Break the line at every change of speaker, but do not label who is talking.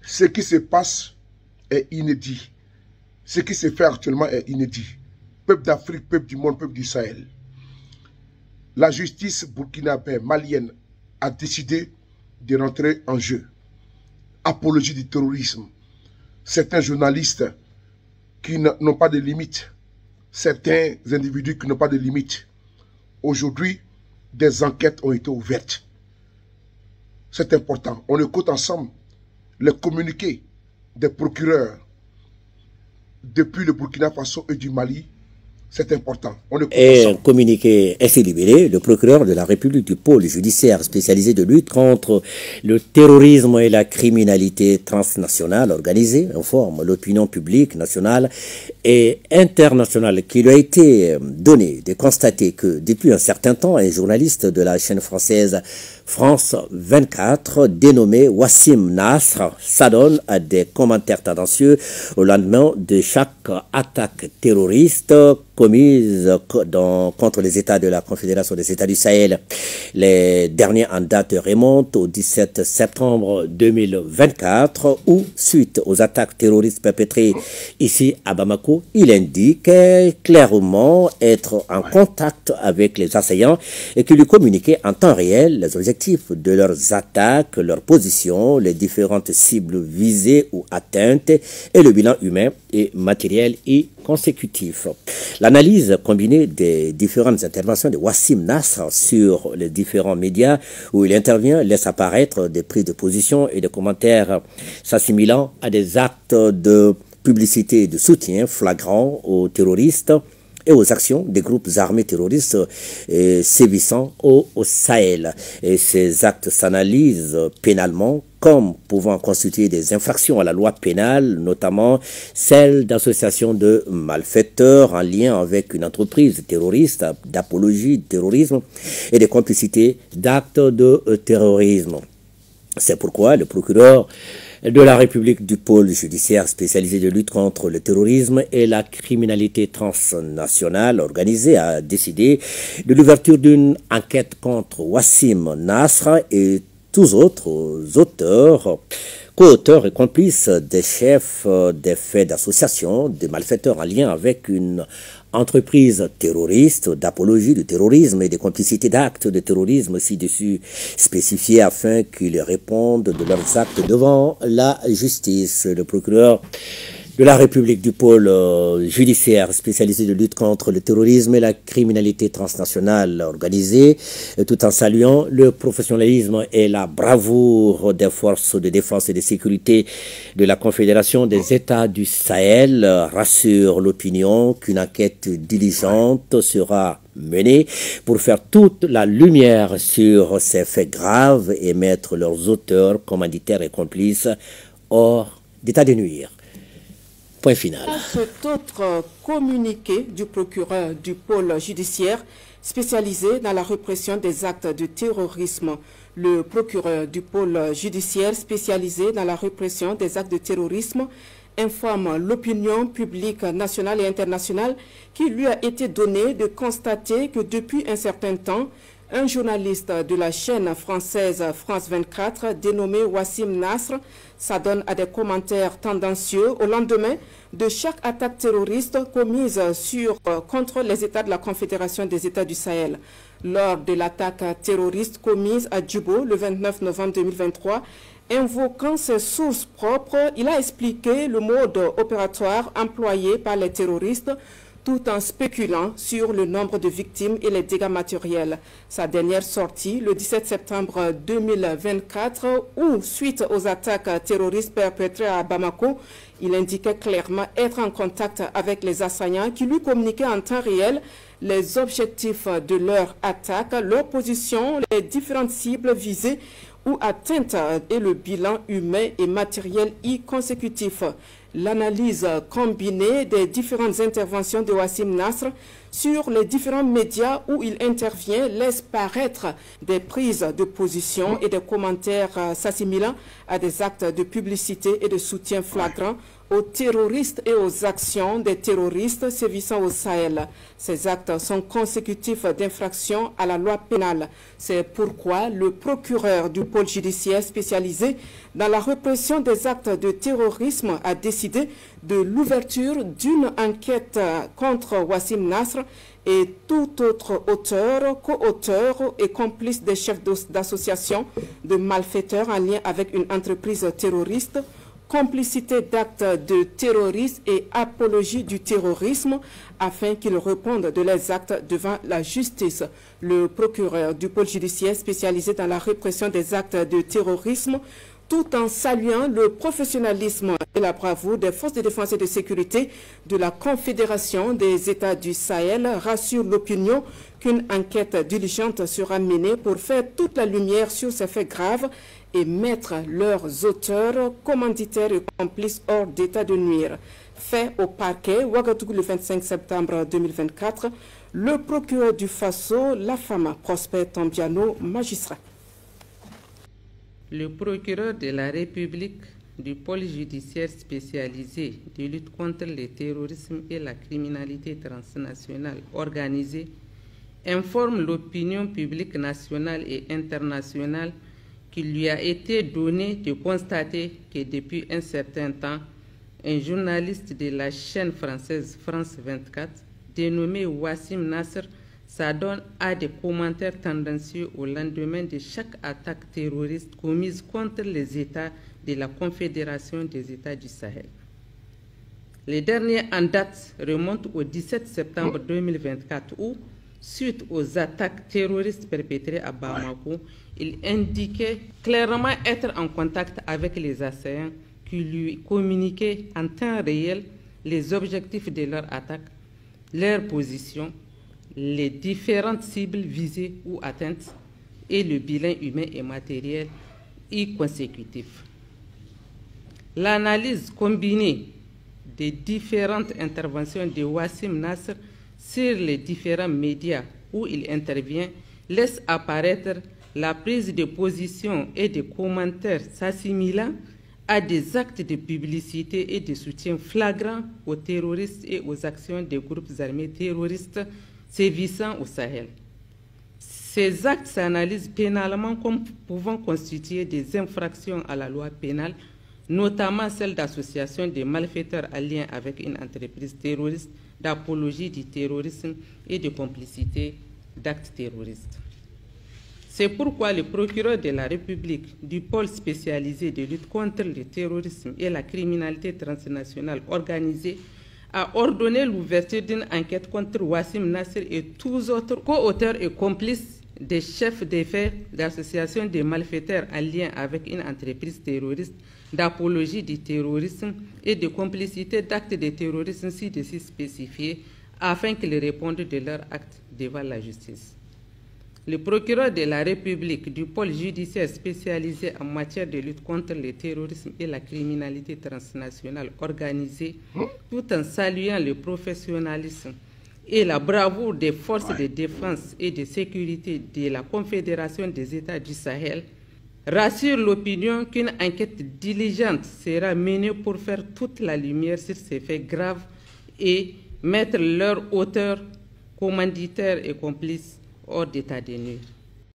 Ce qui se passe est inédit. Ce qui se fait actuellement est inédit. Peuple d'Afrique, peuple du monde, peuple du Sahel. La justice burkinabé malienne a décidé de rentrer en jeu. Apologie du terrorisme. Certains journalistes qui n'ont pas de limites. Certains individus qui n'ont pas de limites. Aujourd'hui, des enquêtes ont été ouvertes. C'est important. On écoute ensemble les communiqués des procureurs depuis le Burkina Faso et du Mali. C'est important.
Et un communiqué ainsi libéré, le procureur de la République du pôle judiciaire spécialisé de lutte contre le terrorisme et la criminalité transnationale organisée informe l'opinion publique nationale et internationale qui lui a été donné de constater que depuis un certain temps, un journaliste de la chaîne française France 24, dénommé Wassim Nasr, s'adonne à des commentaires tendancieux au lendemain de chaque attaque terroriste commise contre les États de la Confédération des États du Sahel. Les derniers en date remontent au 17 septembre 2024 où, suite aux attaques terroristes perpétrées ici à Bamako, il indique clairement être en contact avec les assaillants et qu'il lui communiquait en temps réel les objectifs de leurs attaques, leurs positions, les différentes cibles visées ou atteintes et le bilan humain et matériel et consécutif. L'analyse combinée des différentes interventions de Wassim Nasr sur les différents médias où il intervient laisse apparaître des prises de position et des commentaires s'assimilant à des actes de publicité et de soutien flagrants aux terroristes et aux actions des groupes armés terroristes sévissant au Sahel. Et ces actes s'analysent pénalement comme pouvant constituer des infractions à la loi pénale, notamment celle d'association de malfaiteurs en lien avec une entreprise terroriste, d'apologie du terrorisme et de complicité d'actes de terrorisme. C'est pourquoi le procureur de la République du pôle judiciaire spécialisé de lutte contre le terrorisme et la criminalité transnationale organisée a décidé de l'ouverture d'une enquête contre Wassim Nasr et tous autres auteurs, co-auteurs et complices des chefs des faits d'association, des malfaiteurs en lien avec une entreprise terroriste, d'apologie du terrorisme et des complicités d'actes de terrorisme ci-dessus spécifiés afin qu'ils répondent de leurs actes devant la justice. Le procureur de la République du pôle judiciaire spécialisé de lutte contre le terrorisme et la criminalité transnationale organisée, tout en saluant le professionnalisme et la bravoure des forces de défense et de sécurité de la Confédération des États du Sahel, rassure l'opinion qu'une enquête diligente sera menée pour faire toute la lumière sur ces faits graves et mettre leurs auteurs, commanditaires et complices hors d'état de nuire. Point final.
Cet autre communiqué du procureur du pôle judiciaire spécialisé dans la répression des actes de terrorisme. Le procureur du pôle judiciaire spécialisé dans la répression des actes de terrorisme informe l'opinion publique nationale et internationale qu'il lui a été donné de constater que depuis un certain temps, un journaliste de la chaîne française France 24, dénommé Wassim Nasr, s'adonne à des commentaires tendancieux au lendemain de chaque attaque terroriste commise contre les États de la Confédération des États du Sahel. Lors de l'attaque terroriste commise à Djibo le 29 novembre 2023, invoquant ses sources propres, il a expliqué le mode opératoire employé par les terroristes tout en spéculant sur le nombre de victimes et les dégâts matériels. Sa dernière sortie, le 17 septembre 2024, où, suite aux attaques terroristes perpétrées à Bamako, il indiquait clairement être en contact avec les assaillants qui lui communiquaient en temps réel les objectifs de leur attaque, leur position, les différentes cibles visées ou atteintes et le bilan humain et matériel y consécutif. L'analyse combinée des différentes interventions de Wassim Nasr sur les différents médias où il intervient laisse paraître des prises de position et des commentaires s'assimilant à des actes de publicité et de soutien flagrant aux terroristes et aux actions des terroristes sévissant au Sahel. Ces actes sont consécutifs d'infractions à la loi pénale. C'est pourquoi le procureur du pôle judiciaire spécialisé dans la répression des actes de terrorisme a décidé de l'ouverture d'une enquête contre Wassim Nasr et tout autre auteur, co-auteur et complice des chefs d'association de malfaiteurs en lien avec une entreprise terroriste, complicité d'actes de terrorisme et apologie du terrorisme afin qu'ils répondent de leurs actes devant la justice. Le procureur du pôle judiciaire spécialisé dans la répression des actes de terrorisme, tout en saluant le professionnalisme et la bravoure des forces de défense et de sécurité de la Confédération des États du Sahel, rassure l'opinion qu'une enquête diligente sera menée pour faire toute la lumière sur ces faits graves et mettre leurs auteurs, commanditaires et complices hors d'état de nuire. Fait au parquet Ouagadougou le 25 septembre 2024, le procureur du Faso, la femme Prosper Tombiano, magistrat.
Le procureur de la République du pôle judiciaire spécialisé de lutte contre le terrorisme et la criminalité transnationale organisée informe l'opinion publique nationale et internationale qu'il lui a été donné de constater que depuis un certain temps, un journaliste de la chaîne française France 24, dénommé Wassim Nasr, s'adonne à des commentaires tendancieux au lendemain de chaque attaque terroriste commise contre les États de la Confédération des États du Sahel. Les derniers en date remontent au 17 septembre 2024 où, suite aux attaques terroristes perpétrées à Bamako, il indiquait clairement être en contact avec les assaillants qui lui communiquaient en temps réel les objectifs de leur attaque, leur position, les différentes cibles visées ou atteintes et le bilan humain et matériel y consécutif. L'analyse combinée des différentes interventions de Wassim Nasr sur les différents médias où il intervient laisse apparaître la prise de position et de commentaires s'assimilant à des actes de publicité et de soutien flagrants aux terroristes et aux actions des groupes armés terroristes sévissant au Sahel. Ces actes s'analysent pénalement comme pouvant constituer des infractions à la loi pénale, notamment celle d'association de malfaiteurs en lien avec une entreprise terroriste, d'apologie du terrorisme et de complicité d'actes terroristes. C'est pourquoi le procureur de la République du pôle spécialisé de lutte contre le terrorisme et la criminalité transnationale organisée a ordonné l'ouverture d'une enquête contre Wassim Nasr et tous autres co-auteurs et complices des chefs d'affaires d'associations de malfaiteurs en lien avec une entreprise terroriste, d'apologie du terrorisme et de complicité d'actes de terrorisme ci-dessus spécifiés afin qu'ils répondent de leurs actes devant la justice. Le procureur de la République du pôle judiciaire spécialisé en matière de lutte contre le terrorisme et la criminalité transnationale organisée, tout en saluant le professionnalisme et la bravoure des forces de défense et de sécurité de la Confédération des États du Sahel, rassure l'opinion qu'une enquête diligente sera menée pour faire toute la lumière sur ces faits graves et mettre leurs auteurs, commanditaires et complices hors d'état de nuire.